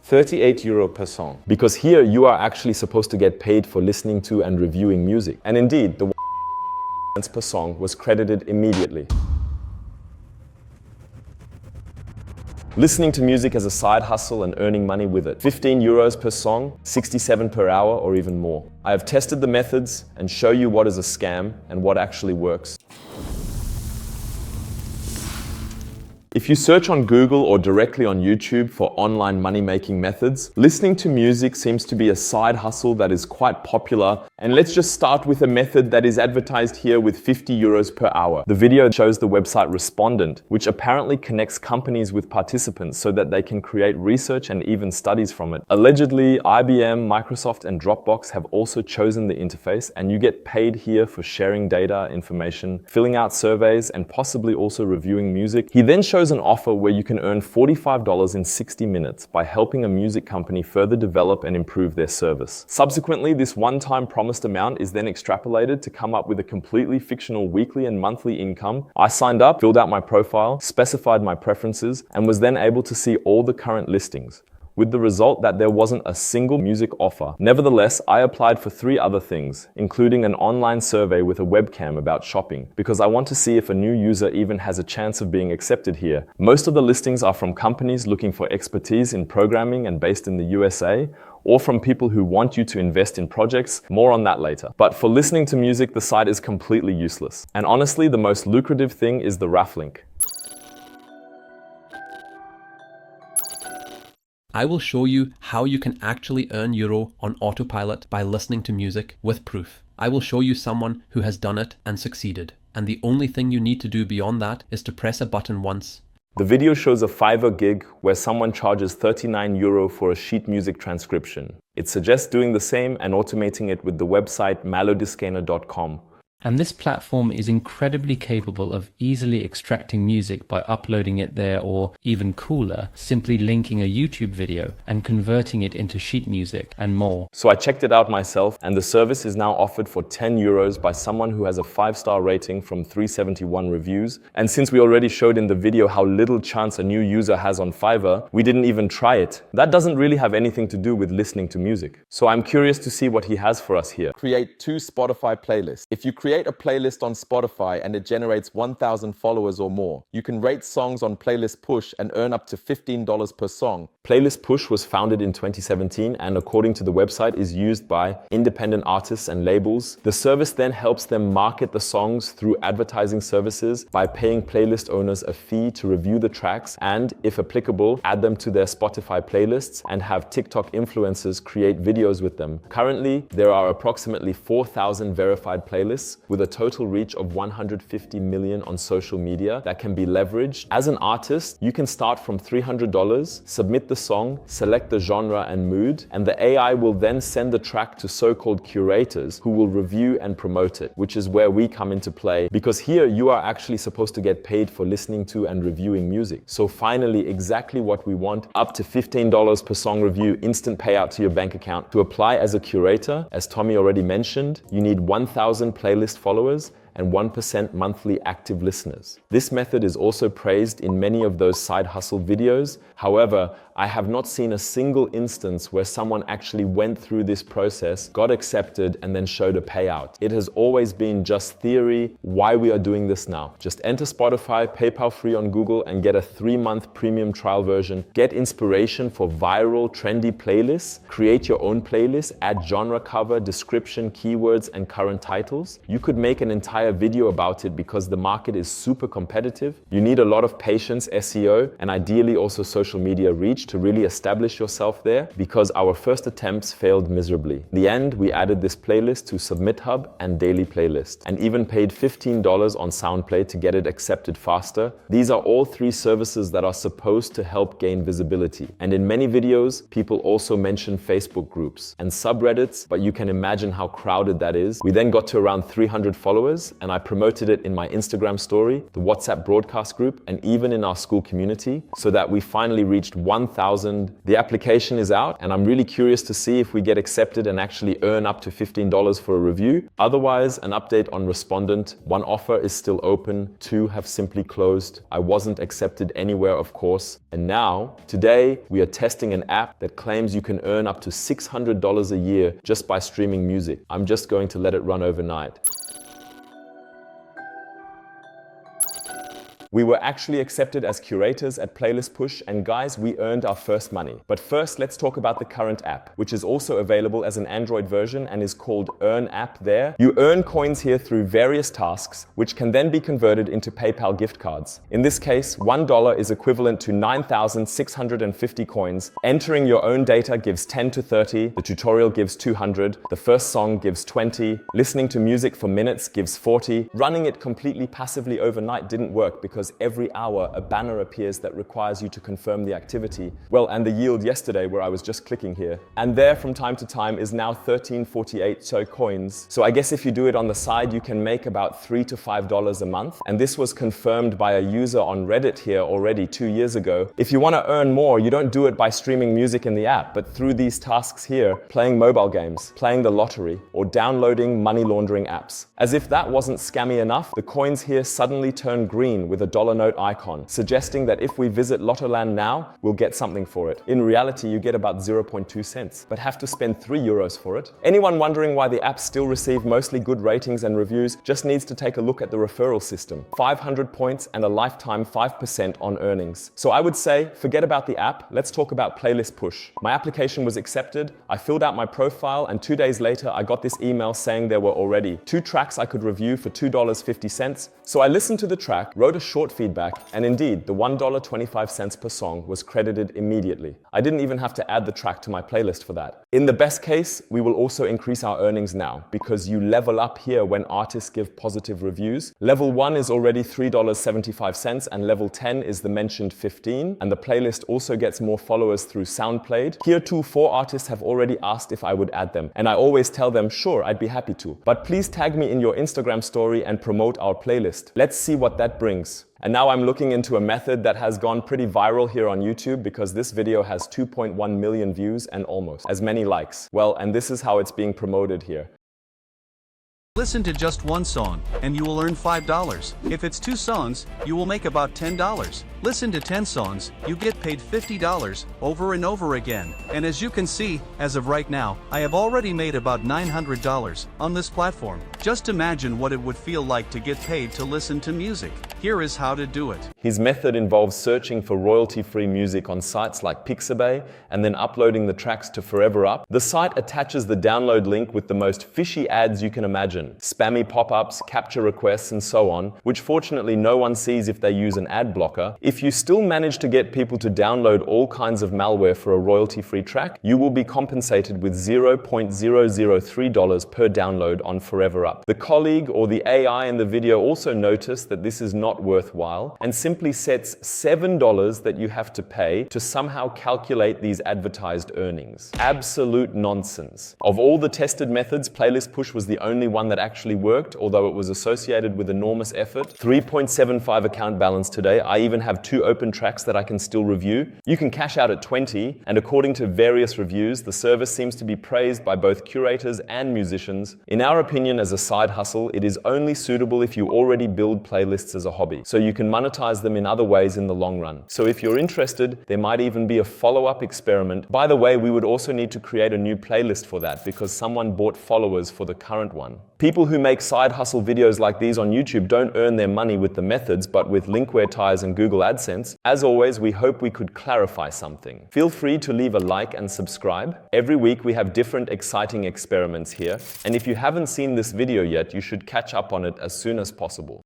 €38 per song. Because here you are actually supposed to get paid for listening to and reviewing music. And indeed, the cents per song was credited immediately. Listening to music as a side hustle and earning money with it. €15 per song, 67 per hour, or even more. I have tested the methods and show you what is a scam and what actually works. If you search on Google or directly on YouTube for online money-making methods, listening to music seems to be a side hustle that is quite popular. And let's just start with a method that is advertised here with €50 per hour. The video shows the website Respondent, which apparently connects companies with participants so that they can create research and even studies from it. Allegedly, IBM, Microsoft, and Dropbox have also chosen the interface, and you get paid here for sharing data, information, filling out surveys, and possibly also reviewing music. He then shows an offer where you can earn $45 in 60 minutes by helping a music company further develop and improve their service. Subsequently, this one-time promised amount is then extrapolated to come up with a completely fictional weekly and monthly income. I signed up, filled out my profile, specified my preferences, and was then able to see all the current listings, with the result that there wasn't a single music offer. Nevertheless, I applied for 3 other things, including an online survey with a webcam about shopping, because I want to see if a new user even has a chance of being accepted here. Most of the listings are from companies looking for expertise in programming and based in the USA, or from people who want you to invest in projects. More on that later. But for listening to music, the site is completely useless. And honestly, the most lucrative thing is the RAF link. I will show you how you can actually earn euro on autopilot by listening to music with proof. I will show you someone who has done it and succeeded. And the only thing you need to do beyond that is to press a button once. The video shows a Fiverr gig where someone charges €39 for a sheet music transcription. It suggests doing the same and automating it with the website malodiscainer.com. And this platform is incredibly capable of easily extracting music by uploading it there, or even cooler, simply linking a YouTube video and converting it into sheet music and more. So I checked it out myself, and the service is now offered for €10 by someone who has a 5-star rating from 371 reviews. And since we already showed in the video how little chance a new user has on Fiverr, we didn't even try it. That doesn't really have anything to do with listening to music. So I'm curious to see what he has for us here. Create 2 Spotify playlists. If you create a playlist on Spotify and it generates 1,000 followers or more, you can rate songs on Playlist Push and earn up to $15 per song. Playlist Push was founded in 2017 and, according to the website, is used by independent artists and labels. The service then helps them market the songs through advertising services by paying playlist owners a fee to review the tracks and, if applicable, add them to their Spotify playlists and have TikTok influencers create videos with them. Currently, there are approximately 4,000 verified playlists with a total reach of 150 million on social media that can be leveraged. As an artist, you can start from $300, submit the song, select the genre and mood, and the AI will then send the track to so-called curators who will review and promote it, which is where we come into play, because here you are actually supposed to get paid for listening to and reviewing music. So finally, exactly what we want, up to $15 per song review, instant payout to your bank account. To apply as a curator, as Tommy already mentioned, you need 1,000 playlist followers and 1% monthly active listeners. This method is also praised in many of those side hustle videos. However, I have not seen a single instance where someone actually went through this process, got accepted, and then showed a payout. It has always been just theory. Why we are doing this now? Just enter Spotify, PayPal free on Google, and get a 3-month premium trial version. Get inspiration for viral, trendy playlists. Create your own playlist, add genre cover, description, keywords, and current titles. You could make an entire video about it because the market is super competitive. You need a lot of patience, SEO, and ideally also social media reach to really establish yourself there, because our first attempts failed miserably. In the end, we added this playlist to Submit Hub and Daily Playlist, and even paid $15 on SoundPlay to get it accepted faster. These are all 3 services that are supposed to help gain visibility. And in many videos, people also mention Facebook groups and subreddits, but you can imagine how crowded that is. We then got to around 300 followers, and I promoted it in my Instagram story, the WhatsApp broadcast group, and even in our school community, so that we finally reached 1,000 1,000. The application is out, and I'm really curious to see if we get accepted and actually earn up to $15 for a review. Otherwise, an update on Respondent. 1 offer is still open, 2 have simply closed. I wasn't accepted anywhere, of course. And now, today, we are testing an app that claims you can earn up to $600 a year just by streaming music. I'm just going to let it run overnight. We were actually accepted as curators at Playlist Push, and guys, we earned our first money. But first, let's talk about the current app, which is also available as an Android version and is called Earn App there. You earn coins here through various tasks, which can then be converted into PayPal gift cards. In this case, $1 is equivalent to 9,650 coins. Entering your own data gives 10 to 30, the tutorial gives 200, the first song gives 20, listening to music for minutes gives 40. Running it completely passively overnight didn't work because every hour a banner appears that requires you to confirm the activity. Well, and the yield yesterday, where I was just clicking here, and there from time to time is now 1348 coins. So I guess if you do it on the side, you can make about $3 to $5 a month. And this was confirmed by a user on Reddit here already 2 years ago. If you want to earn more, you don't do it by streaming music in the app, but through these tasks here, playing mobile games, playing the lottery, or downloading money laundering apps. As if that wasn't scammy enough, the coins here suddenly turn green with a dollar note icon, suggesting that if we visit Lottoland now, we'll get something for it. In reality, you get about 0.2 cents, but have to spend €3 for it. Anyone wondering why the apps still receive mostly good ratings and reviews just needs to take a look at the referral system. 500 points and a lifetime 5% on earnings. So I would say, forget about the app, let's talk about Playlist Push. My application was accepted, I filled out my profile, and 2 days later, I got this email saying there were already 2 tracks I could review for $2.50. So I listened to the track, wrote a short feedback, and indeed, the $1.25 per song was credited immediately. I didn't even have to add the track to my playlist for that. In the best case, we will also increase our earnings now, because you level up here when artists give positive reviews. Level 1 is already $3.75, and level 10 is the mentioned 15, and the playlist also gets more followers through SoundPlayed. Here too, 4 artists have already asked if I would add them, and I always tell them, sure, I'd be happy to. But please tag me in your Instagram story and promote our playlist. Let's see what that brings. And now I'm looking into a method that has gone pretty viral here on YouTube because this video has 2.1 million views and almost as many likes. Well, and this is how it's being promoted here. Listen to just 1 song, and you will earn $5. If it's 2 songs, you will make about $10. Listen to 10 songs, you get paid $50 over and over again. And as you can see, as of right now, I have already made about $900 on this platform. Just imagine what it would feel like to get paid to listen to music. Here is how to do it. His method involves searching for royalty-free music on sites like Pixabay and then uploading the tracks to Forever Up. The site attaches the download link with the most fishy ads you can imagine. Spammy pop-ups, capture requests, and so on, which fortunately no one sees if they use an ad blocker. If you still manage to get people to download all kinds of malware for a royalty-free track, you will be compensated with $0.003 per download on Forever Up. The colleague or the AI in the video also noticed that this is not worthwhile and simply sets $7 that you have to pay to somehow calculate these advertised earnings. Absolute nonsense. Of all the tested methods, Playlist Push was the only one that actually worked, although it was associated with enormous effort. 3.75 account balance today. I even have 2 open tracks that I can still review. You can cash out at 20, and according to various reviews, the service seems to be praised by both curators and musicians. In our opinion, as a side hustle, it is only suitable if you already build playlists as a hobby, so you can monetize them in other ways in the long run. So if you're interested, there might even be a follow-up experiment. By the way, we would also need to create a new playlist for that because someone bought followers for the current one. People who make side hustle videos like these on YouTube don't earn their money with the methods, but with Linkware Ties and Google AdSense. As always, we hope we could clarify something. Feel free to leave a like and subscribe. Every week we have different exciting experiments here, and if you haven't seen this video yet, you should catch up on it as soon as possible.